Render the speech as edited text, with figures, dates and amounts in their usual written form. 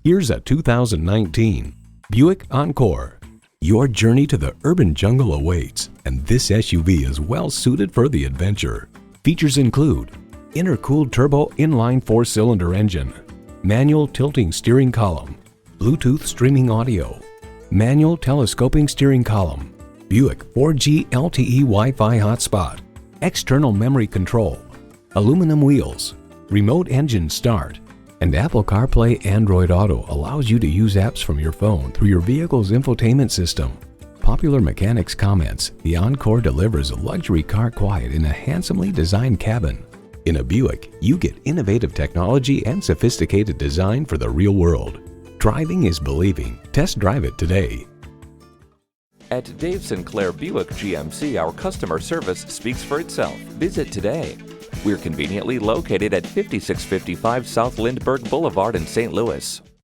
Here's a 2019 Buick Encore. Your journey to the urban jungle awaits, and this SUV is well suited for the adventure. Features include intercooled turbo inline 4-cylinder engine, manual tilting steering column, Bluetooth streaming audio, manual telescoping steering column, Buick 4G LTE Wi-Fi hotspot, external memory control, aluminum wheels, remote engine start, and Apple CarPlay Android Auto allows you to use apps from your phone through your vehicle's infotainment system. Popular Mechanics comments, the Encore delivers luxury car quiet in a handsomely designed cabin. In a Buick, you get innovative technology and sophisticated design for the real world. Driving is believing. Test drive it today. At Dave Sinclair Buick GMC, our customer service speaks for itself. Visit today. We're conveniently located at 5655 South Lindbergh Boulevard in St. Louis.